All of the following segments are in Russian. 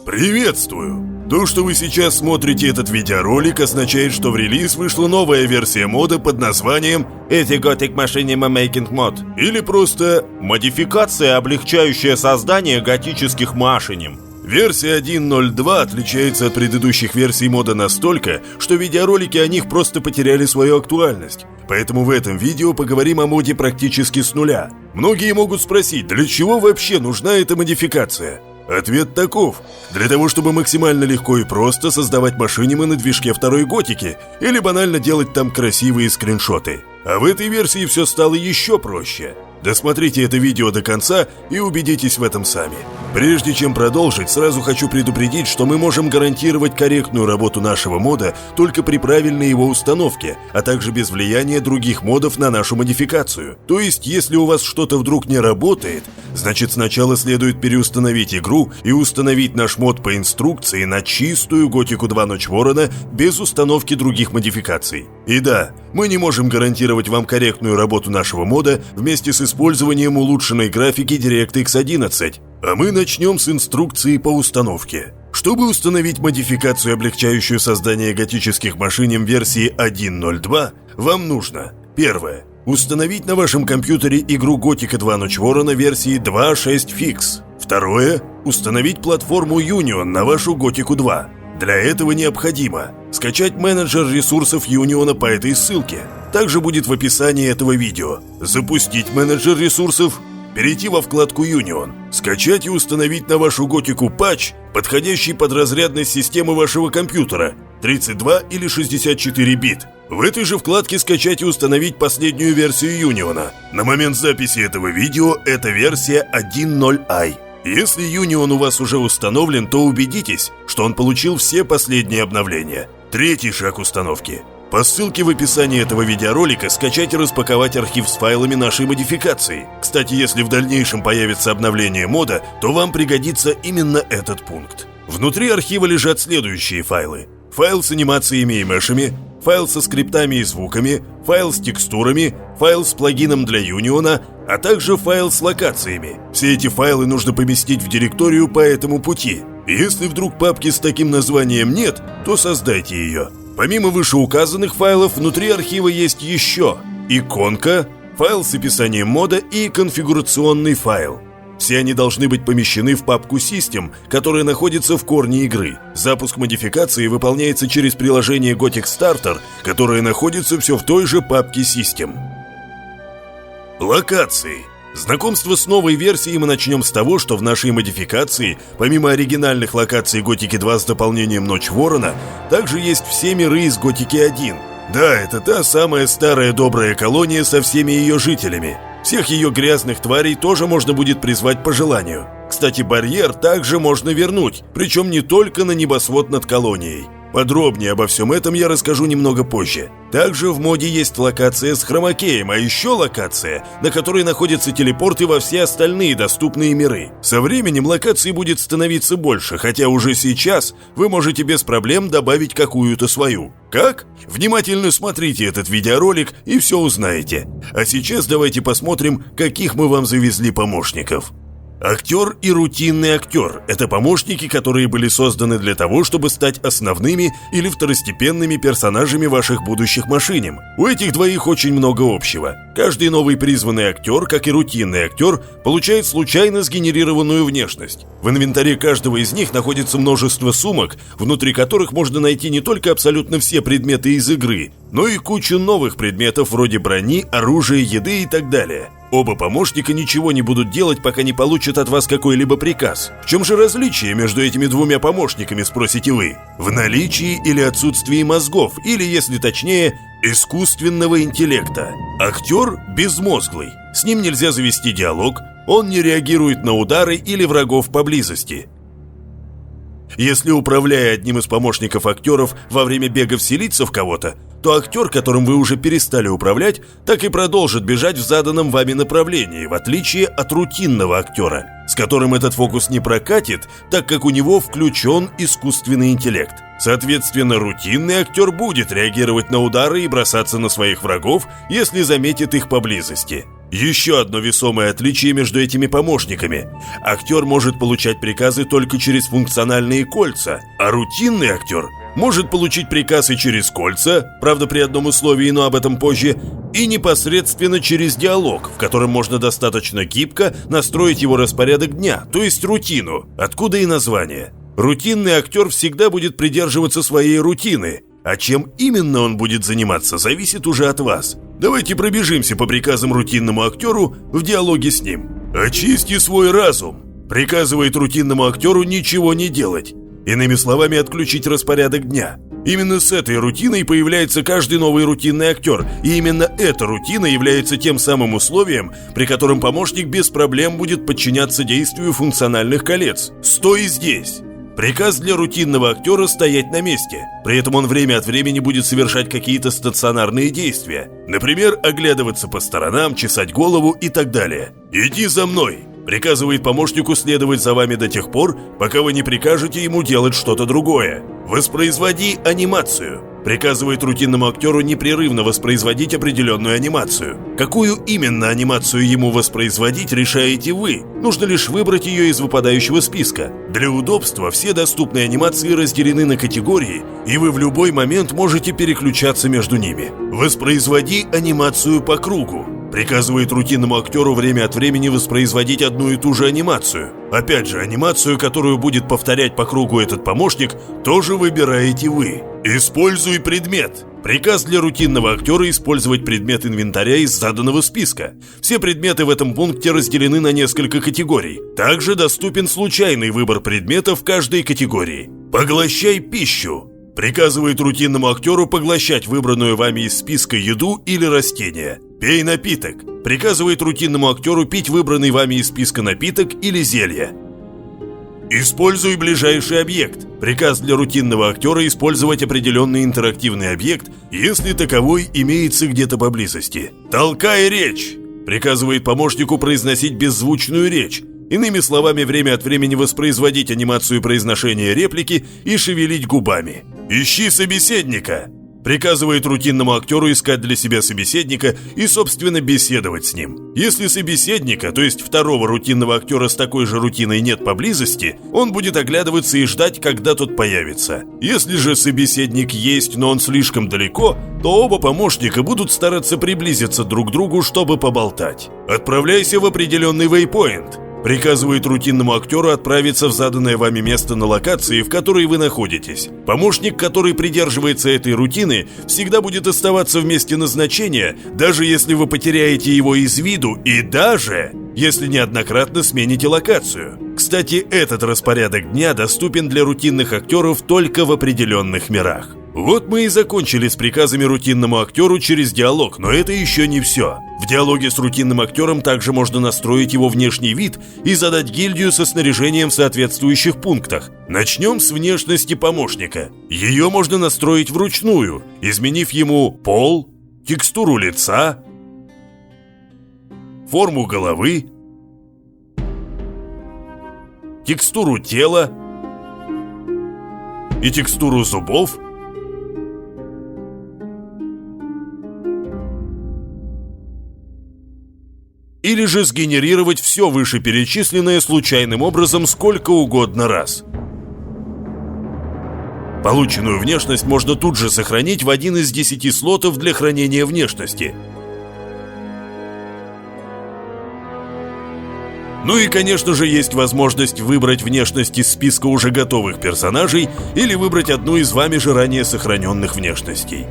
Приветствую! То, что вы сейчас смотрите этот видеоролик, означает, что в релиз вышла новая версия мода под названием Easy Gothic Machinima Making Mod, или просто модификация, облегчающая создание готических машиним. Версия 1.0.2 отличается от предыдущих версий мода настолько, что видеоролики о них просто потеряли свою актуальность. Поэтому в этом видео поговорим о моде практически с нуля. Многие могут спросить, для чего вообще нужна эта модификация? Ответ таков: для того, чтобы максимально легко и просто создавать машинимы на движке второй готики или банально делать там красивые скриншоты. А в этой версии все стало еще проще. Досмотрите это видео до конца и убедитесь в этом сами. Прежде чем продолжить, сразу хочу предупредить, что мы можем гарантировать корректную работу нашего мода только при правильной его установке, а также без влияния других модов на нашу модификацию. То есть, если у вас что-то вдруг не работает, значит сначала следует переустановить игру и установить наш мод по инструкции на чистую Готику 2 Ночь Ворона без установки других модификаций. И да, мы не можем гарантировать вам корректную работу нашего мода вместе с использованием улучшенной графики DirectX 11. А мы начнем с инструкции по установке. Чтобы установить модификацию, облегчающую создание готических машиним версии 1.0.2, вам нужно: первое. Установить на вашем компьютере игру Готика 2 Ночь Ворона версии 2.6 Fix. Второе. Установить платформу Union на вашу Готику 2. Для этого необходимо скачать менеджер ресурсов Union по этой ссылке. Также будет в описании этого видео. Запустить менеджер ресурсов, перейти во вкладку Union, скачать и установить на вашу Готику патч, подходящий под разрядность системы вашего компьютера 32 или 64 бит. В этой же вкладке скачать и установить последнюю версию Union. На момент записи этого видео это версия 1.0i. Если Union у вас уже установлен, то убедитесь, что он получил все последние обновления. Третий шаг установки. По ссылке в описании этого видеоролика скачать и распаковать архив с файлами нашей модификации. Кстати, если в дальнейшем появится обновление мода, то вам пригодится именно этот пункт. Внутри архива лежат следующие файлы: файл с анимациями и мешами, файл со скриптами и звуками, файл с текстурами, файл с плагином для Union, а также файл с локациями. Все эти файлы нужно поместить в директорию по этому пути. Если вдруг папки с таким названием нет, то создайте ее. Помимо вышеуказанных файлов, внутри архива есть еще иконка, файл с описанием мода и конфигурационный файл. Все они должны быть помещены в папку System, которая находится в корне игры. Запуск модификации выполняется через приложение Gothic Starter, которое находится все в той же папке System. Локации. Знакомство с новой версией мы начнем с того, что в нашей модификации, помимо оригинальных локаций Готики 2 с дополнением Ночь Ворона, также есть все миры из Готики 1. Да, это та самая старая добрая колония со всеми ее жителями. Всех ее грязных тварей тоже можно будет призвать по желанию. Кстати, барьер также можно вернуть, причем не только на небосвод над колонией. Подробнее обо всем этом я расскажу немного позже. Также в моде есть локация с хромакеем, а еще локация, на которой находятся телепорты во все остальные доступные миры. Со временем локаций будет становиться больше, хотя уже сейчас вы можете без проблем добавить какую-то свою. Как? Внимательно смотрите этот видеоролик и все узнаете. А сейчас давайте посмотрим, каких мы вам завезли помощников. Актер и рутинный актер – это помощники, которые были созданы для того, чтобы стать основными или второстепенными персонажами ваших будущих машиним. У этих двоих очень много общего. Каждый новый призванный актер, как и рутинный актер, получает случайно сгенерированную внешность. В инвентаре каждого из них находится множество сумок, внутри которых можно найти не только абсолютно все предметы из игры, но и кучу новых предметов вроде брони, оружия, еды и так далее. Оба помощника ничего не будут делать, пока не получат от вас какой-либо приказ. В чем же различие между этими двумя помощниками, спросите вы? В наличии или отсутствии мозгов, или, если точнее, искусственного интеллекта. Актер безмозглый. С ним нельзя завести диалог, он не реагирует на удары или врагов поблизости. Если, управляя одним из помощников актеров, во время бега вселиться в кого-то, то актер, которым вы уже перестали управлять, так и продолжит бежать в заданном вами направлении, в отличие от рутинного актера, с которым этот фокус не прокатит, так как у него включен искусственный интеллект. Соответственно, рутинный актер будет реагировать на удары и бросаться на своих врагов, если заметит их поблизости. Еще одно весомое отличие между этими помощниками. Актер может получать приказы только через функциональные кольца, а рутинный актер может получить приказ и через кольца, правда при одном условии, но об этом позже, и непосредственно через диалог, в котором можно достаточно гибко настроить его распорядок дня, то есть рутину, откуда и название. Рутинный актер всегда будет придерживаться своей рутины, а чем именно он будет заниматься, зависит уже от вас. Давайте пробежимся по приказам рутинному актеру в диалоге с ним. «Очисти свой разум», приказывает рутинному актеру ничего не делать. Иными словами, отключить распорядок дня. Именно с этой рутиной появляется каждый новый рутинный актер, и именно эта рутина является тем самым условием, при котором помощник без проблем будет подчиняться действию функциональных колец. «Стой здесь!» Приказ для рутинного актера стоять на месте. При этом он время от времени будет совершать какие-то стационарные действия. Например, оглядываться по сторонам, чесать голову и так далее. «Иди за мной!» Приказывает помощнику следовать за вами до тех пор, пока вы не прикажете ему делать что-то другое. «Воспроизводи анимацию». Приказывает рутинному актеру непрерывно воспроизводить определенную анимацию. Какую именно анимацию ему воспроизводить, решаете вы. Нужно лишь выбрать ее из выпадающего списка. Для удобства все доступные анимации разделены на категории, и вы в любой момент можете переключаться между ними. «Воспроизводи анимацию по кругу». Приказывает рутинному актеру время от времени воспроизводить одну и ту же анимацию. Опять же, анимацию, которую будет повторять по кругу этот помощник, тоже выбираете вы. «Используй предмет». Приказ для рутинного актера использовать предмет инвентаря из заданного списка. Все предметы в этом пункте разделены на несколько категорий. Также доступен случайный выбор предметов в каждой категории. «Поглощай пищу». Приказывает рутинному актеру поглощать выбранную вами из списка еду или растения. «Пей напиток». Приказывает рутинному актеру пить выбранный вами из списка напиток или зелье. «Используй ближайший объект». Приказ для рутинного актера использовать определенный интерактивный объект, если таковой имеется где-то поблизости. «Толкай речь». Приказывает помощнику произносить беззвучную речь. Иными словами, время от времени воспроизводить анимацию произношения реплики и шевелить губами. «Ищи собеседника». Приказывает рутинному актеру искать для себя собеседника и, собственно, беседовать с ним. Если собеседника, то есть второго рутинного актера с такой же рутиной нет поблизости, он будет оглядываться и ждать, когда тот появится. Если же собеседник есть, но он слишком далеко, то оба помощника будут стараться приблизиться друг к другу, чтобы поболтать. «Отправляйся в определенный вейпоинт». Приказывает рутинному актеру отправиться в заданное вами место на локации, в которой вы находитесь. Помощник, который придерживается этой рутины, всегда будет оставаться в месте назначения, даже если вы потеряете его из виду и даже если неоднократно смените локацию. Кстати, этот распорядок дня доступен для рутинных актеров только в определенных мирах. Вот мы и закончили с приказами рутинному актеру через диалог, но это еще не все. В диалоге с рутинным актером также можно настроить его внешний вид и задать гильдию со снаряжением в соответствующих пунктах. Начнем с внешности помощника. Ее можно настроить вручную, изменив ему пол, текстуру лица, форму головы, текстуру тела и текстуру зубов. Или же сгенерировать все вышеперечисленное случайным образом сколько угодно раз. Полученную внешность можно тут же сохранить в один из 10 слотов для хранения внешности. Ну и, конечно же, есть возможность выбрать внешность из списка уже готовых персонажей или выбрать одну из вами же ранее сохраненных внешностей.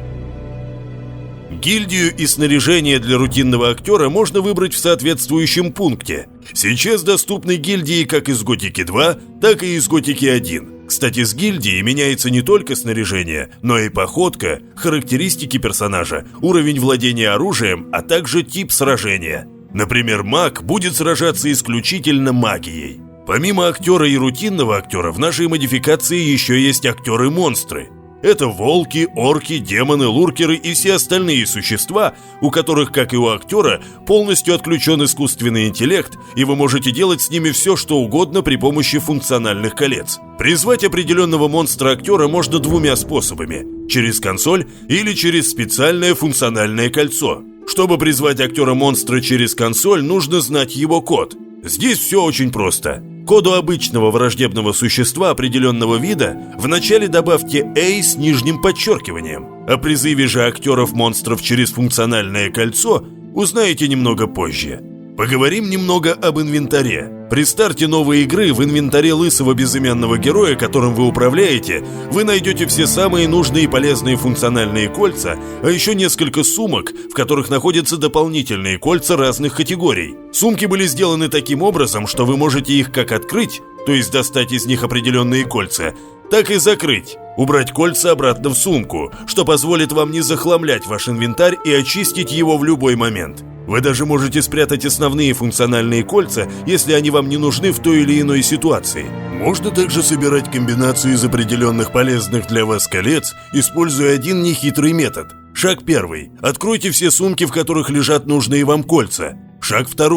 Гильдию и снаряжение для рутинного актера можно выбрать в соответствующем пункте. Сейчас доступны гильдии как из Готики 2, так и из Готики 1. Кстати, с гильдией меняется не только снаряжение, но и походка, характеристики персонажа, уровень владения оружием, а также тип сражения. Например, маг будет сражаться исключительно магией. Помимо актера и рутинного актера, в нашей модификации еще есть актеры-монстры. Это волки, орки, демоны, луркеры и все остальные существа, у которых, как и у актера, полностью отключен искусственный интеллект, и вы можете делать с ними все, что угодно при помощи функциональных колец. Призвать определенного монстра актера можно двумя способами – через консоль или через специальное функциональное кольцо. Чтобы призвать актера-монстра через консоль, нужно знать его код. Здесь все очень просто. К коду обычного враждебного существа определенного вида вначале добавьте A с нижним подчеркиванием. О призыве же актеров-монстров через функциональное кольцо узнаете немного позже. Поговорим немного об инвентаре. При старте новой игры в инвентаре лысого безымянного героя, которым вы управляете, вы найдете все самые нужные и полезные функциональные кольца, а еще несколько сумок, в которых находятся дополнительные кольца разных категорий. Сумки были сделаны таким образом, что вы можете их как открыть, то есть достать из них определенные кольца, так и закрыть, убрать кольца обратно в сумку, что позволит вам не захламлять ваш инвентарь и очистить его в любой момент. Вы даже можете спрятать основные функциональные кольца, если они вам не нужны в той или иной ситуации. Можно также собирать комбинацию из определенных полезных для вас колец, используя один нехитрый метод. Шаг 1. Откройте все сумки, в которых лежат нужные вам кольца. Шаг 2.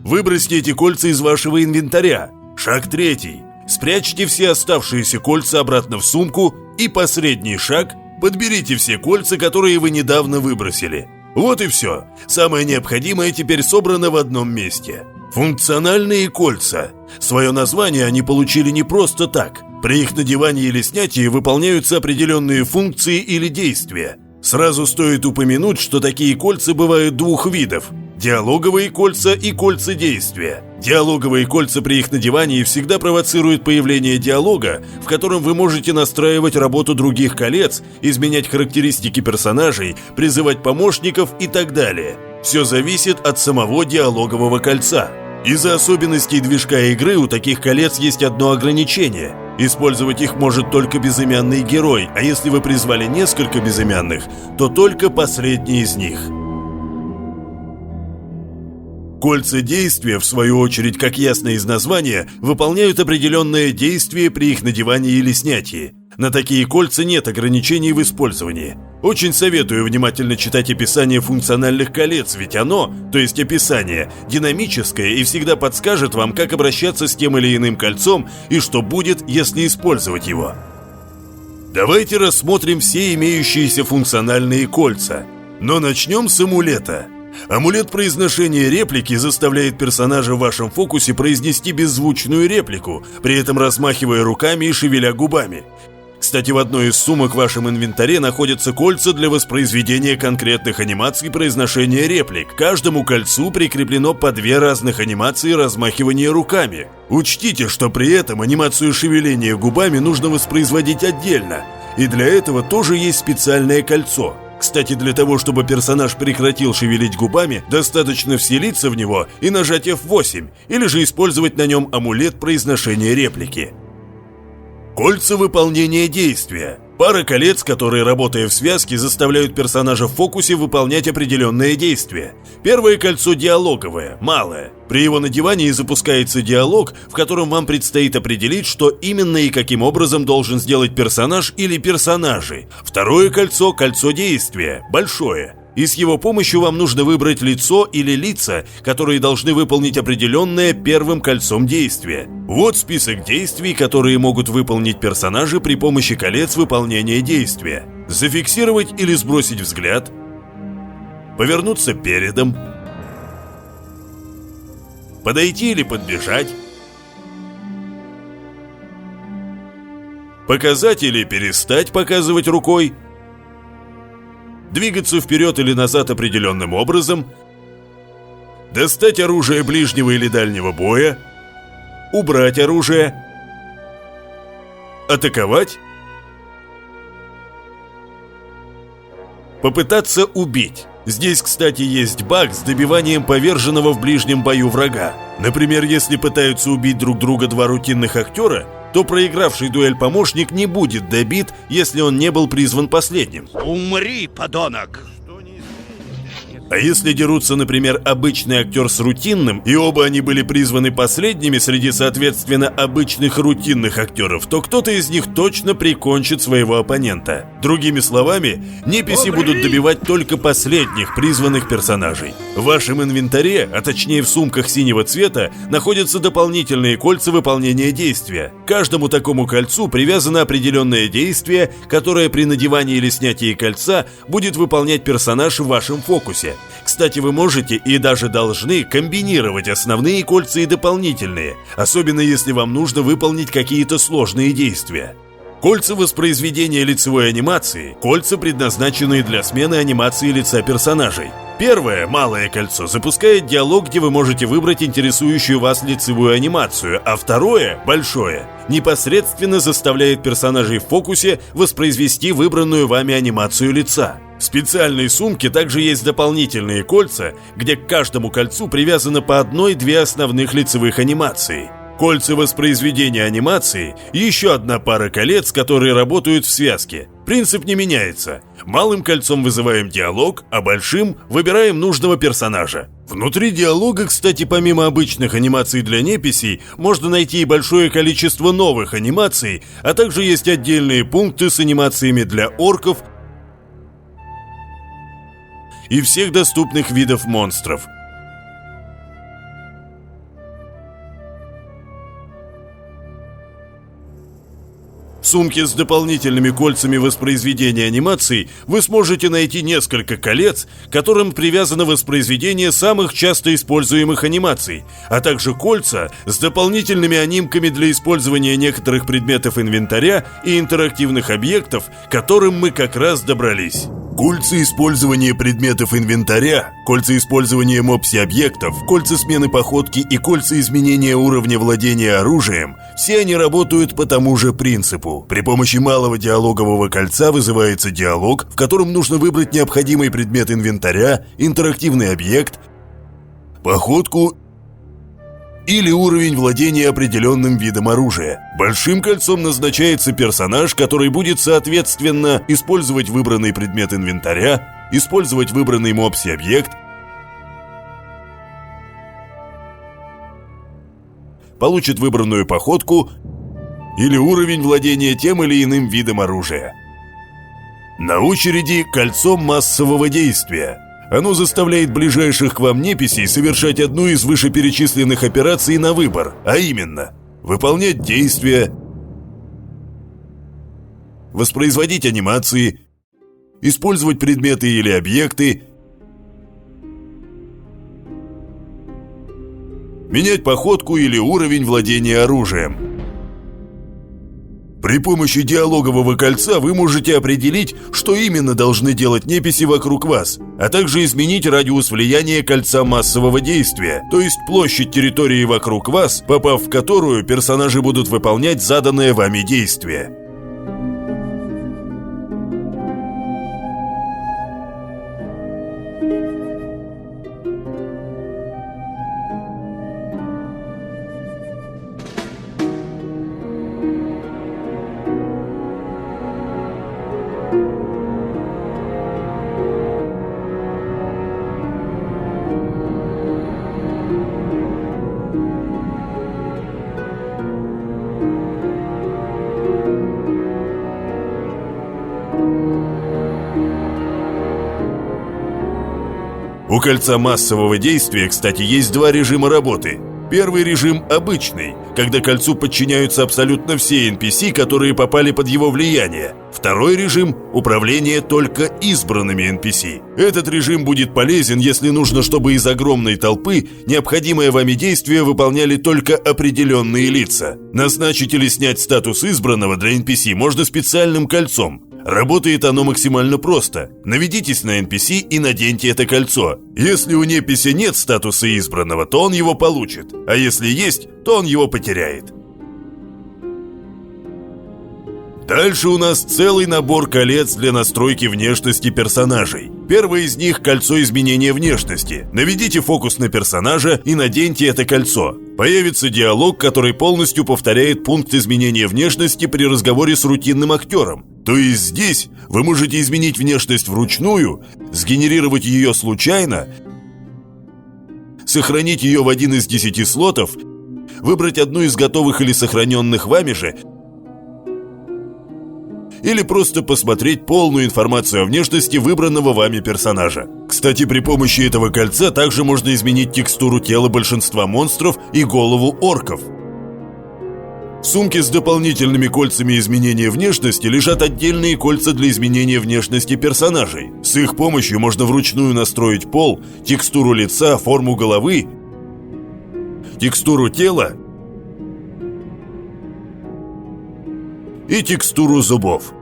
Выбросьте эти кольца из вашего инвентаря. Шаг 3. Спрячьте все оставшиеся кольца обратно в сумку. И последний шаг – подберите все кольца, которые вы недавно выбросили. Вот и все. Самое необходимое теперь собрано в одном месте. Функциональные кольца. Свое название они получили не просто так. При их надевании или снятии выполняются определенные функции или действия. Сразу стоит упомянуть, что такие кольца бывают двух видов – диалоговые кольца и кольца действия. Диалоговые кольца при их надевании всегда провоцируют появление диалога, в котором вы можете настраивать работу других колец, изменять характеристики персонажей, призывать помощников и так далее. Все зависит от самого диалогового кольца. Из-за особенностей движка игры у таких колец есть одно ограничение. Использовать их может только безымянный герой, а если вы призвали несколько безымянных, то только последний из них. Кольца действия, в свою очередь, как ясно из названия, выполняют определенное действие при их надевании или снятии. На такие кольца нет ограничений в использовании. Очень советую внимательно читать описание функциональных колец, ведь оно, то есть описание, динамическое и всегда подскажет вам, как обращаться с тем или иным кольцом и что будет, если использовать его. Давайте рассмотрим все имеющиеся функциональные кольца. Но начнем с амулета. Амулет произношения реплики заставляет персонажа в вашем фокусе произнести беззвучную реплику, при этом размахивая руками и шевеля губами. Кстати, в одной из сумок в вашем инвентаре находятся кольца для воспроизведения конкретных анимаций произношения реплик. К каждому кольцу прикреплено по 2 разных анимации размахивания руками. Учтите, что при этом анимацию шевеления губами нужно воспроизводить отдельно, и для этого тоже есть специальное кольцо. Кстати, для того, чтобы персонаж прекратил шевелить губами, достаточно вселиться в него и нажать F8, или же использовать на нем амулет произношения реплики. Кольца выполнения действия. Пара колец, которые, работая в связке, заставляют персонажа в фокусе выполнять определенное действие. Первое кольцо диалоговое, малое. При его надевании запускается диалог, в котором вам предстоит определить, что именно и каким образом должен сделать персонаж или персонажи. Второе кольцо – кольцо действия, большое. И с его помощью вам нужно выбрать лицо или лица, которые должны выполнить определенное первым кольцом действия. Вот список действий, которые могут выполнить персонажи при помощи колец выполнения действия. Зафиксировать или сбросить взгляд, повернуться передом, подойти или подбежать, показать или перестать показывать рукой, двигаться вперед или назад определенным образом, достать оружие ближнего или дальнего боя, убрать оружие, атаковать, попытаться убить. Здесь, кстати, есть баг с добиванием поверженного в ближнем бою врага. Например, если пытаются убить друг друга 2 рутинных актера, то проигравший дуэль помощник не будет добит, если он не был призван последним. Умри, подонок! А если дерутся, например, обычный актер с рутинным, и оба они были призваны последними среди, соответственно, обычных рутинных актеров, то кто-то из них точно прикончит своего оппонента. Другими словами, неписи будут добивать только последних призванных персонажей. В вашем инвентаре, а точнее в сумках синего цвета, находятся дополнительные кольца выполнения действия. К каждому такому кольцу привязано определенное действие, которое при надевании или снятии кольца будет выполнять персонаж в вашем фокусе. Кстати, вы можете и даже должны комбинировать основные кольца и дополнительные, особенно если вам нужно выполнить какие-то сложные действия. Кольца воспроизведения лицевой анимации – кольца, предназначенные для смены анимации лица персонажей. Первое, малое кольцо, запускает диалог, где вы можете выбрать интересующую вас лицевую анимацию, а второе, большое, непосредственно заставляет персонажей в фокусе воспроизвести выбранную вами анимацию лица. В специальной сумке также есть дополнительные кольца, где к каждому кольцу привязано по одной-две основных лицевых анимации. Кольца воспроизведения анимации – еще одна пара колец, которые работают в связке. Принцип не меняется. Малым кольцом вызываем диалог, а большим выбираем нужного персонажа. Внутри диалога, кстати, помимо обычных анимаций для неписей, можно найти и большое количество новых анимаций, а также есть отдельные пункты с анимациями для орков и всех доступных видов монстров. В сумке с дополнительными кольцами воспроизведения анимаций вы сможете найти несколько колец, к которым привязано воспроизведение самых часто используемых анимаций, а также кольца с дополнительными анимками для использования некоторых предметов инвентаря и интерактивных объектов, к которым мы как раз добрались. Кольца использования предметов инвентаря, кольца использования мопси-объектов, кольца смены походки и кольца изменения уровня владения оружием – все они работают по тому же принципу. При помощи малого диалогового кольца вызывается диалог, в котором нужно выбрать необходимый предмет инвентаря, интерактивный объект, походку или уровень владения определенным видом оружия. Большим кольцом назначается персонаж, который будет, соответственно, использовать выбранный предмет инвентаря, использовать выбранный мопси-объект, получит выбранную походку или уровень владения тем или иным видом оружия. На очереди кольцо массового действия. Оно заставляет ближайших к вам неписей совершать одну из вышеперечисленных операций на выбор, а именно выполнять действия, воспроизводить анимации, использовать предметы или объекты, менять походку или уровень владения оружием. При помощи диалогового кольца вы можете определить, что именно должны делать неписи вокруг вас, а также изменить радиус влияния кольца массового действия, то есть площадь территории вокруг вас, попав в которую персонажи будут выполнять заданное вами действие. У кольца массового действия, кстати, есть два режима работы. Первый режим обычный, когда кольцу подчиняются абсолютно все NPC, которые попали под его влияние. Второй режим – управление только избранными NPC. Этот режим будет полезен, если нужно, чтобы из огромной толпы необходимое вами действие выполняли только определенные лица. Назначить или снять статус избранного для NPC можно специальным кольцом. Работает оно максимально просто. Наведитесь на NPC и наденьте это кольцо. Если у неписи нет статуса избранного, то он его получит, а если есть, то он его потеряет. Дальше у нас целый набор колец для настройки внешности персонажей. Первое из них – кольцо изменения внешности. Наведите фокус на персонажа и наденьте это кольцо. Появится диалог, который полностью повторяет пункт изменения внешности при разговоре с рутинным актером. То есть здесь вы можете изменить внешность вручную, сгенерировать ее случайно, сохранить ее в один из 10 слотов, выбрать одну из готовых или сохраненных вами же, или просто посмотреть полную информацию о внешности выбранного вами персонажа. Кстати, при помощи этого кольца также можно изменить текстуру тела большинства монстров и голову орков. В сумке с дополнительными кольцами изменения внешности лежат отдельные кольца для изменения внешности персонажей. С их помощью можно вручную настроить пол, текстуру лица, форму головы, текстуру тела и текстуру зубов.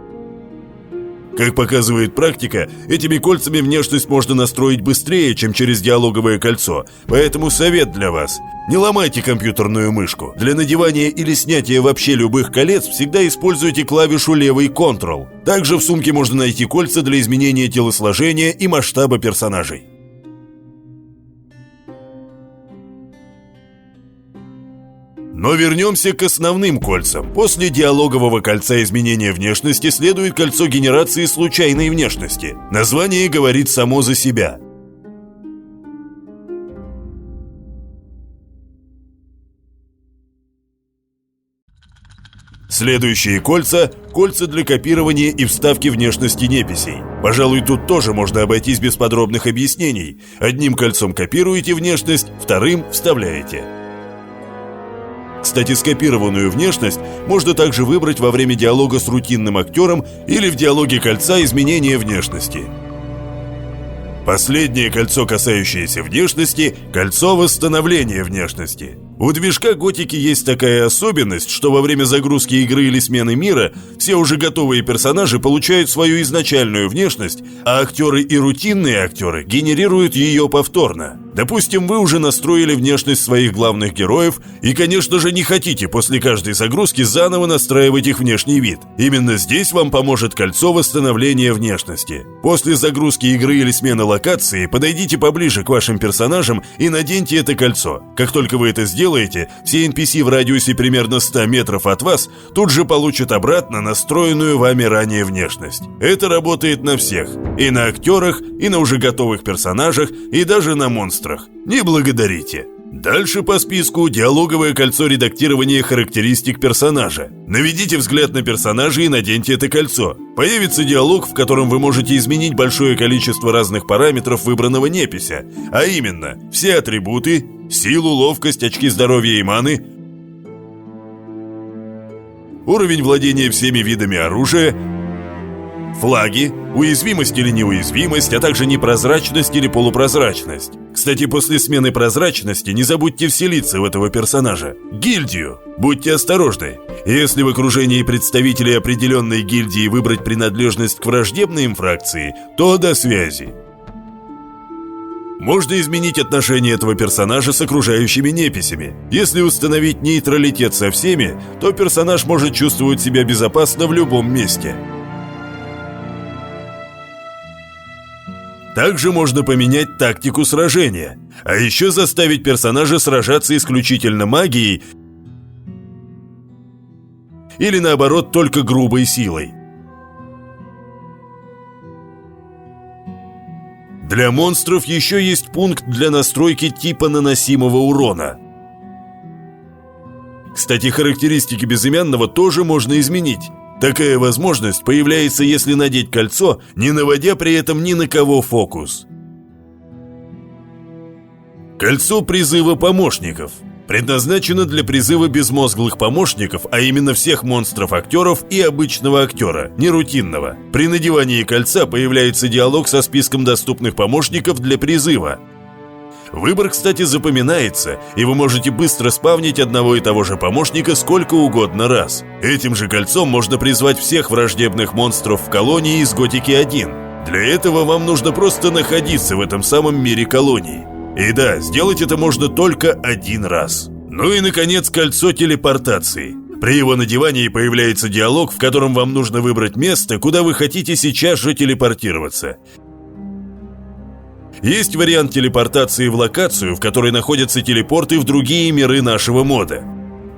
Как показывает практика, этими кольцами внешность можно настроить быстрее, чем через диалоговое кольцо, поэтому совет для вас: не ломайте компьютерную мышку. Для надевания или снятия вообще любых колец всегда используйте клавишу левый Ctrl. Также в сумке можно найти кольца для изменения телосложения и масштаба персонажей. Но вернемся к основным кольцам. После диалогового кольца изменения внешности следует кольцо генерации случайной внешности. Название говорит само за себя. Следующие кольца – кольца для копирования и вставки внешности неписей. Пожалуй, тут тоже можно обойтись без подробных объяснений. Одним кольцом копируете внешность, вторым вставляете. Кстати, скопированную внешность можно также выбрать во время диалога с рутинным актером или в диалоге кольца изменения внешности. Последнее кольцо, касающееся внешности – кольцо восстановления внешности. У движка Готики есть такая особенность, что во время загрузки игры или смены мира все уже готовые персонажи получают свою изначальную внешность, а актеры и рутинные актеры генерируют ее повторно. Допустим, вы уже настроили внешность своих главных героев и, конечно же, не хотите после каждой загрузки заново настраивать их внешний вид. Именно здесь вам поможет кольцо восстановления внешности. После загрузки игры или смены локации подойдите поближе к вашим персонажам и наденьте это кольцо. Как только вы это сделаете, все NPC в радиусе примерно 100 метров от вас тут же получат обратно настроенную вами ранее внешность. Это работает на всех. И на актерах, и на уже готовых персонажах, и даже на монстрах. Не благодарите. Дальше по списку диалоговое кольцо редактирования характеристик персонажа. Наведите взгляд на персонажа и наденьте это кольцо. Появится диалог, в котором вы можете изменить большое количество разных параметров выбранного непися, а именно все атрибуты, силу, ловкость, очки здоровья и маны, уровень владения всеми видами оружия, флаги, уязвимость или неуязвимость, а также непрозрачность или полупрозрачность. Кстати, после смены прозрачности не забудьте вселиться в этого персонажа. Гильдию. Будьте осторожны. Если в окружении представителей определенной гильдии выбрать принадлежность к враждебной им фракции, то до связи. Можно изменить отношение этого персонажа с окружающими неписями. Если установить нейтралитет со всеми, то персонаж может чувствовать себя безопасно в любом месте. Также можно поменять тактику сражения, а еще заставить персонажа сражаться исключительно магией или наоборот только грубой силой. Для монстров еще есть пункт для настройки типа наносимого урона. Кстати, характеристики безымянного тоже можно изменить. Такая возможность появляется, если надеть кольцо, не наводя при этом ни на кого фокус. Кольцо призыва помощников предназначено для призыва безмозглых помощников, а именно всех монстров-актеров и обычного актера, нерутинного. При надевании кольца появляется диалог со списком доступных помощников для призыва. Выбор, кстати, запоминается, и вы можете быстро спавнить одного и того же помощника сколько угодно раз. Этим же кольцом можно призвать всех враждебных монстров в колонии из Готики 1. Для этого вам нужно просто находиться в этом самом мире колонии. И да, сделать это можно только один раз. Ну и, наконец, кольцо телепортации. При его надевании появляется диалог, в котором вам нужно выбрать место, куда вы хотите сейчас же телепортироваться. Есть вариант телепортации в локацию, в которой находятся телепорты в другие миры нашего мода.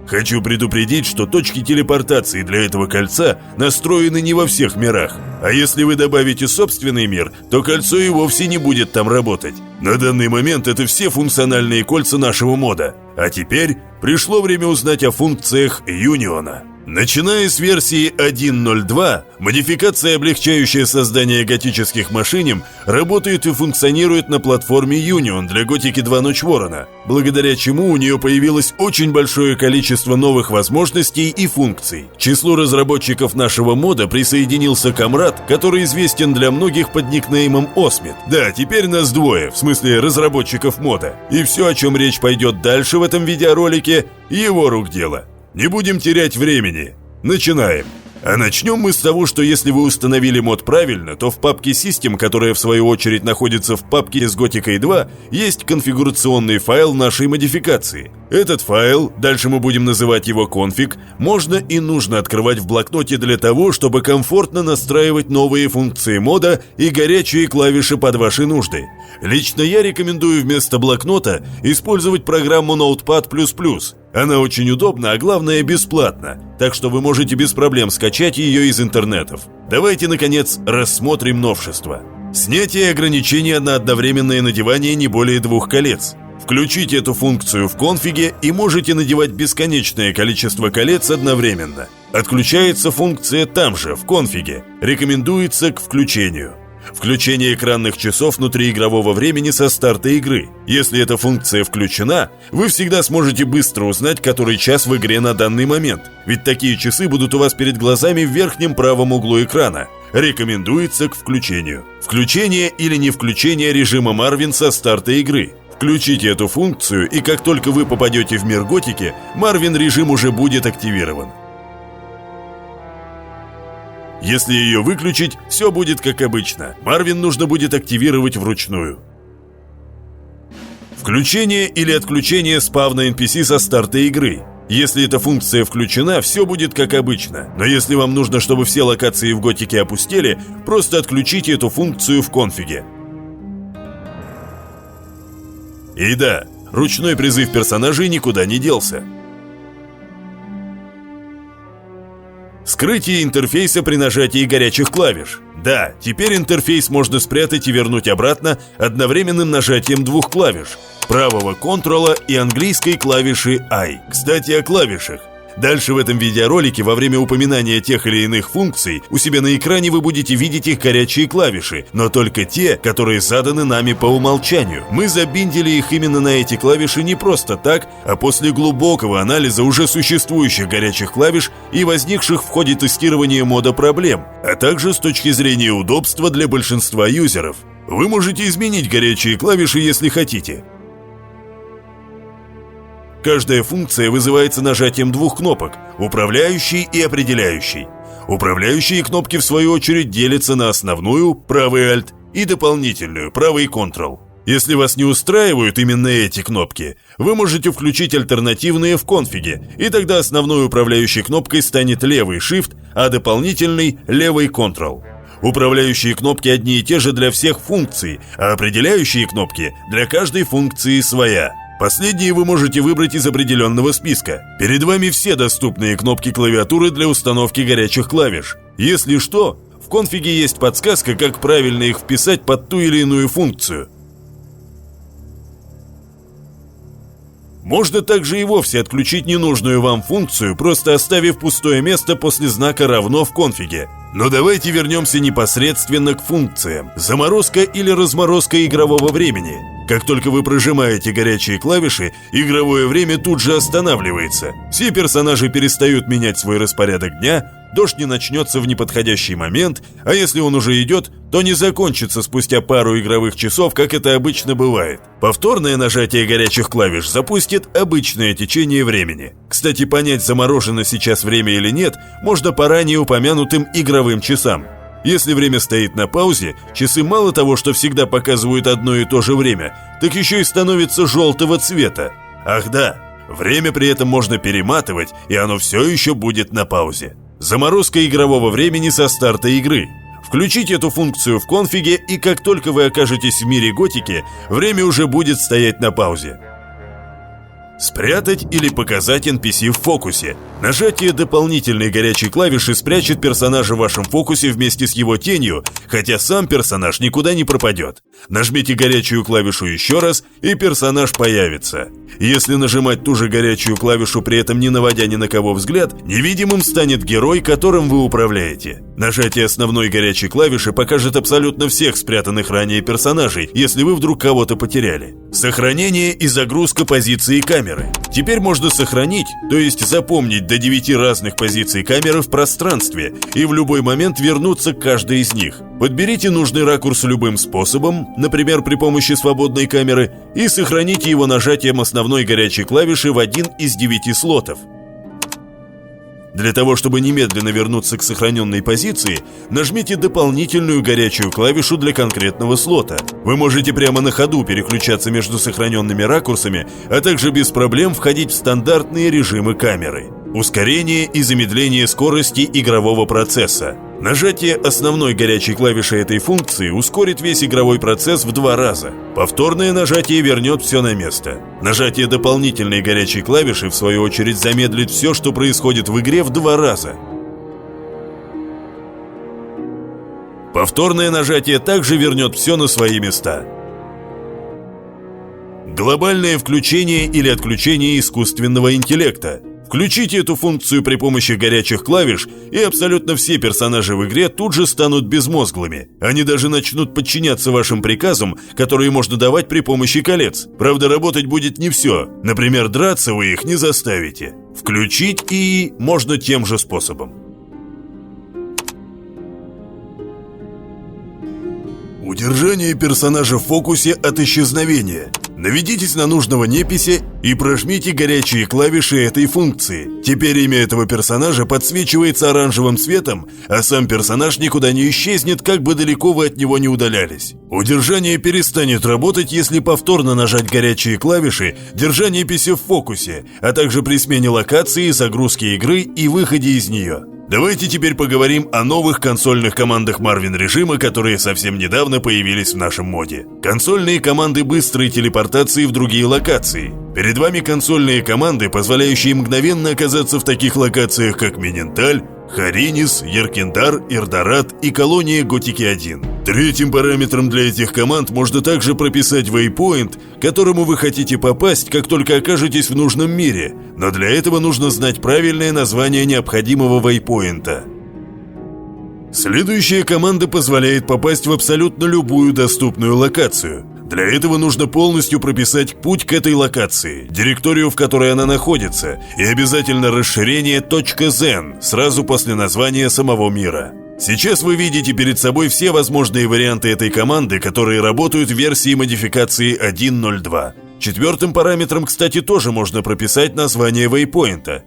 Хочу предупредить, что точки телепортации для этого кольца настроены не во всех мирах. А если вы добавите собственный мир, то кольцо и вовсе не будет там работать. На данный момент это все функциональные кольца нашего мода. А теперь пришло время узнать о функциях Юниона. Начиная с версии 1.0.2, модификация, облегчающая создание готических машиним, работает и функционирует на платформе Union для Готики 2 Ночь Ворона, благодаря чему у нее появилось очень большое количество новых возможностей и функций. К числу разработчиков нашего мода присоединился Камрад, который известен для многих под никнеймом Осмит. Да, теперь нас двое, в смысле разработчиков мода. И все, о чем речь пойдет дальше в этом видеоролике, его рук дело. Не будем терять времени. Начинаем. А начнем мы с того, что если вы установили мод правильно, то в папке System, которая в свою очередь находится в папке с Готикой 2, есть конфигурационный файл нашей модификации. Этот файл, дальше мы будем называть его конфиг, можно и нужно открывать в блокноте для того, чтобы комфортно настраивать новые функции мода и горячие клавиши под ваши нужды. Лично я рекомендую вместо блокнота использовать программу Notepad++. Она очень удобна, а главное бесплатна, так что вы можете без проблем скачать ее из интернетов. Давайте, наконец, рассмотрим новшества. Снятие ограничения на одновременное надевание не более 2 колец. Включите эту функцию в конфиге и можете надевать бесконечное количество колец одновременно. Отключается функция там же, в конфиге. Рекомендуется к включению. Включение экранных часов внутриигрового времени со старта игры. Если эта функция включена, вы всегда сможете быстро узнать, который час в игре на данный момент. Ведь такие часы будут у вас перед глазами в верхнем правом углу экрана. Рекомендуется к включению. Включение или не включение режима Марвин со старта игры. Включите эту функцию, и как только вы попадете в мир Готики, Марвин режим уже будет активирован. Если ее выключить, все будет как обычно. Марвин нужно будет активировать вручную. Включение или отключение спавна NPC со старта игры. Если эта функция включена, все будет как обычно. Но если вам нужно, чтобы все локации в Готике опустели, просто отключите эту функцию в конфиге. И да, ручной призыв персонажей никуда не делся. Скрытие интерфейса при нажатии горячих клавиш. Да, теперь интерфейс можно спрятать и вернуть обратно одновременным нажатием 2 клавиш – правого контрола и английской клавиши I. Кстати, о клавишах. Дальше в этом видеоролике во время упоминания тех или иных функций у себя на экране вы будете видеть их горячие клавиши, но только те, которые заданы нами по умолчанию. Мы забиндили их именно на эти клавиши не просто так, а после глубокого анализа уже существующих горячих клавиш и возникших в ходе тестирования мода проблем, а также с точки зрения удобства для большинства юзеров. Вы можете изменить горячие клавиши, если хотите. Каждая функция вызывается нажатием 2 кнопок – управляющей и определяющей. Управляющие кнопки, в свою очередь, делятся на основную – правый Alt и дополнительную – правый Ctrl. Если вас не устраивают именно эти кнопки, вы можете включить альтернативные в конфиге, и тогда основной управляющей кнопкой станет левый Shift, а дополнительный – левый Ctrl. Управляющие кнопки одни и те же для всех функций, а определяющие кнопки для каждой функции своя. Последние вы можете выбрать из определенного списка. Перед вами все доступные кнопки клавиатуры для установки горячих клавиш. Если что, в конфиге есть подсказка, как правильно их вписать под ту или иную функцию. Можно также и вовсе отключить ненужную вам функцию, просто оставив пустое место после знака «равно» в конфиге. Но давайте вернемся непосредственно к функциям. Заморозка или разморозка игрового времени. Как только вы прожимаете горячие клавиши, игровое время тут же останавливается. Все персонажи перестают менять свой распорядок дня, дождь не начнется в неподходящий момент, а если он уже идет, то не закончится спустя пару игровых часов, как это обычно бывает. Повторное нажатие горячих клавиш запустит обычное течение времени. Кстати, понять, заморожено сейчас время или нет, можно по ранее упомянутым игровым часам. Если время стоит на паузе, часы мало того, что всегда показывают одно и то же время, так еще и становятся желтого цвета. Ах да, Время при этом можно перематывать, и оно все еще будет на паузе. Заморозка игрового времени со старта игры. Включите эту функцию в конфиге, и как только вы окажетесь в мире готики, время уже будет стоять на паузе. Спрятать или показать NPC в фокусе. Нажатие дополнительной горячей клавиши спрячет персонажа в вашем фокусе вместе с его тенью, хотя сам персонаж никуда не пропадет. Нажмите горячую клавишу еще раз, и персонаж появится. Если нажимать ту же горячую клавишу, при этом не наводя ни на кого взгляд, невидимым станет герой, которым вы управляете. Нажатие основной горячей клавиши покажет абсолютно всех спрятанных ранее персонажей, если вы вдруг кого-то потеряли. Сохранение и загрузка позиции камеры. Теперь можно сохранить, то есть запомнить до 9 разных позиций камеры в пространстве и в любой момент вернуться к каждой из них. Подберите нужный ракурс любым способом, например, при помощи свободной камеры, и сохраните его нажатием основной горячей клавиши в один из 9 слотов. Для того, чтобы немедленно вернуться к сохраненной позиции, нажмите дополнительную горячую клавишу для конкретного слота. Вы можете прямо на ходу переключаться между сохраненными ракурсами, а также без проблем входить в стандартные режимы камеры. Ускорение и замедление скорости игрового процесса. Нажатие основной горячей клавиши этой функции ускорит весь игровой процесс в 2 раза. Повторное нажатие вернет все на место. Нажатие дополнительной горячей клавиши, в свою очередь, замедлит все, что происходит в игре, в 2 раза. Повторное нажатие также вернет все на свои места. Глобальное включение или отключение искусственного интеллекта. Включите эту функцию при помощи горячих клавиш, и абсолютно все персонажи в игре тут же станут безмозглыми. Они даже начнут подчиняться вашим приказам, которые можно давать при помощи колец. Правда, работать будет не все. Например, драться вы их не заставите. Включить и можно тем же способом. Удержание персонажа в фокусе от исчезновения. Наведитесь на нужного непися и прожмите горячие клавиши этой функции. Теперь имя этого персонажа подсвечивается оранжевым цветом, а сам персонаж никуда не исчезнет, как бы далеко вы от него не удалялись. Удержание перестанет работать, если повторно нажать горячие клавиши, держа непися в фокусе, а также при смене локации, загрузке игры и выходе из нее. Давайте теперь поговорим о новых консольных командах Marvin режима, которые совсем недавно появились в нашем моде. Консольные команды быстрой телепортации в другие локации. Перед вами консольные команды, позволяющие мгновенно оказаться в таких локациях, как Миненталь, Харинис, Еркиндар, Ирдорат и колония Готики 1. Третьим параметром для этих команд можно также прописать вейпоинт, к которому вы хотите попасть, как только окажетесь в нужном мире, но для этого нужно знать правильное название необходимого вейпоинта. Следующая команда позволяет попасть в абсолютно любую доступную локацию. Для этого нужно полностью прописать путь к этой локации, директорию, в которой она находится, и обязательно расширение .zen сразу после названия самого мира. Сейчас вы видите перед собой все возможные варианты этой команды, которые работают в версии модификации 1.0.2. Четвертым параметром, кстати, тоже можно прописать название вейпоинта.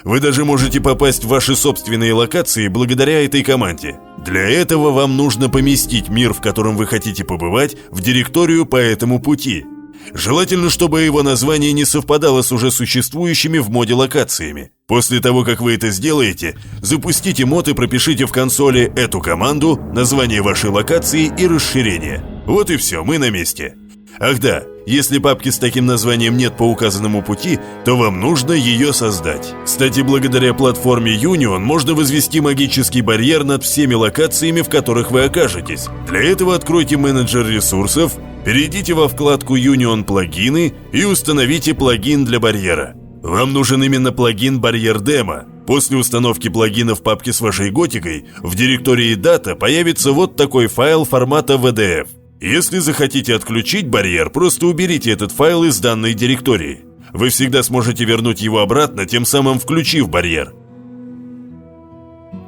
Вы даже можете попасть в ваши собственные локации благодаря этой команде. Для этого вам нужно поместить мир, в котором вы хотите побывать, в директорию по этому пути. Желательно, чтобы его название не совпадало с уже существующими в моде локациями. После того, как вы это сделаете, запустите мод и пропишите в консоли эту команду, название вашей локации и расширение. Вот и все, мы на месте. Ах да, если папки с таким названием нет по указанному пути, то вам нужно ее создать. Кстати, благодаря платформе Union можно возвести магический барьер над всеми локациями, в которых вы окажетесь. Для этого откройте менеджер ресурсов, перейдите во вкладку Union плагины и установите плагин для барьера. Вам нужен именно плагин Барьер Демо. После установки плагина в папке с вашей готикой в директории Data появится вот такой файл формата WDF. Если захотите отключить барьер, просто уберите этот файл из данной директории. Вы всегда сможете вернуть его обратно, тем самым включив барьер.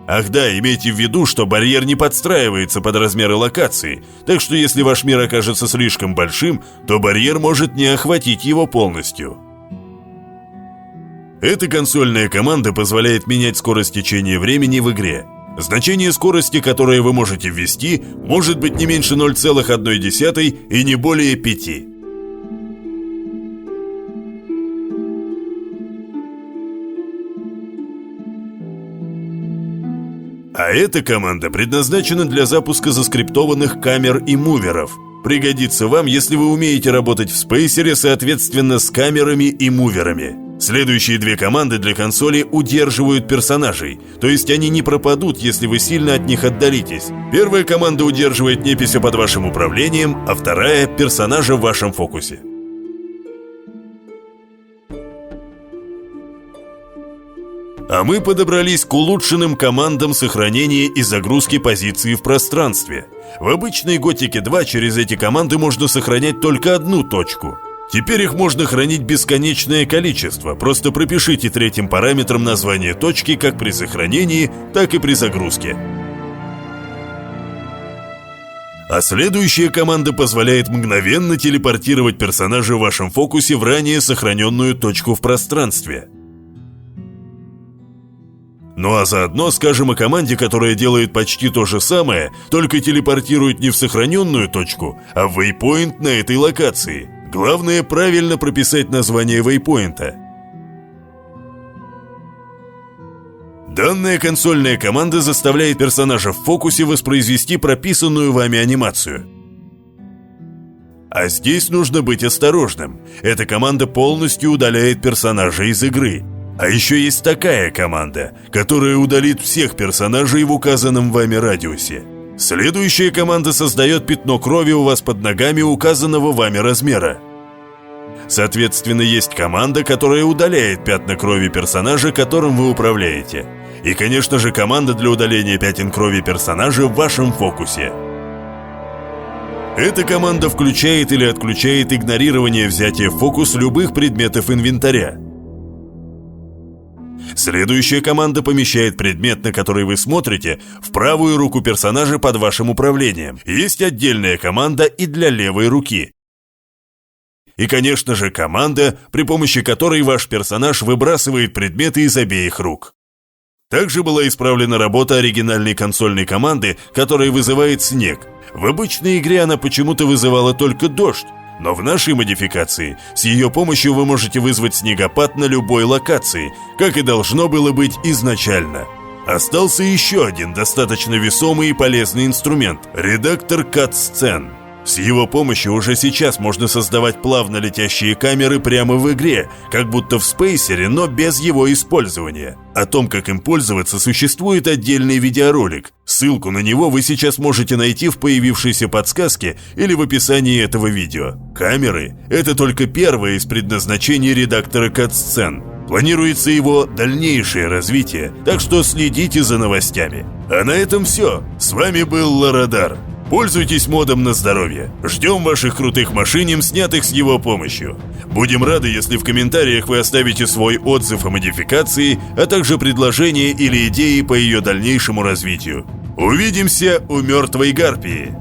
Ах да, имейте в виду, что барьер не подстраивается под размеры локации, так что если ваш мир окажется слишком большим, то барьер может не охватить его полностью. Эта консольная команда позволяет менять скорость течения времени в игре. Значение скорости, которое вы можете ввести, может быть не меньше 0,1 и не более 5. А эта команда предназначена для запуска заскриптованных камер и муверов. Пригодится вам, если вы умеете работать в спейсере, соответственно, с камерами и муверами. Следующие две команды для консоли удерживают персонажей, то есть они не пропадут, если вы сильно от них отдалитесь. Первая команда удерживает непися под вашим управлением, а вторая – персонажа в вашем фокусе. А мы подобрались к улучшенным командам сохранения и загрузки позиции в пространстве. В обычной Готике 2 через эти команды можно сохранять только одну точку. Теперь их можно хранить бесконечное количество, просто пропишите третьим параметром название точки как при сохранении, так и при загрузке. А следующая команда позволяет мгновенно телепортировать персонажа в вашем фокусе в ранее сохраненную точку в пространстве. Ну а заодно скажем о команде, которая делает почти то же самое, только телепортирует не в сохраненную точку, а в вейпоинт на этой локации. Главное правильно прописать название вейпоинта. Данная консольная команда заставляет персонажа в фокусе воспроизвести прописанную вами анимацию. А здесь нужно быть осторожным. Эта команда полностью удаляет персонажа из игры. А еще есть такая команда, которая удалит всех персонажей в указанном вами радиусе. Следующая команда создает пятно крови у вас под ногами указанного вами размера. Соответственно, есть команда, которая удаляет пятна крови персонажа, которым вы управляете. И, конечно же, команда для удаления пятен крови персонажа в вашем фокусе. Эта команда включает или отключает игнорирование взятия в фокус любых предметов инвентаря. Следующая команда помещает предмет, на который вы смотрите, в правую руку персонажа под вашим управлением. Есть отдельная команда и для левой руки. И, конечно же, команда, при помощи которой ваш персонаж выбрасывает предметы из обеих рук. Также была исправлена работа оригинальной консольной команды, которая вызывает снег. В обычной игре она почему-то вызывала только дождь, но в нашей модификации с ее помощью вы можете вызвать снегопад на любой локации, как и должно было быть изначально. Остался еще один достаточно весомый и полезный инструмент – редактор кат-сцен. С его помощью уже сейчас можно создавать плавно летящие камеры прямо в игре, как будто в спейсере, но без его использования. О том, как им пользоваться, существует отдельный видеоролик. Ссылку на него вы сейчас можете найти в появившейся подсказке или в описании этого видео. Камеры – это только первое из предназначений редактора кат-сцен. Планируется его дальнейшее развитие, так что следите за новостями. А на этом все. С вами был Ларадар. Пользуйтесь модом на здоровье. Ждем ваших крутых машиним, снятых с его помощью. Будем рады, если в комментариях вы оставите свой отзыв о модификации, а также предложения или идеи по ее дальнейшему развитию. Увидимся у мертвой гарпии.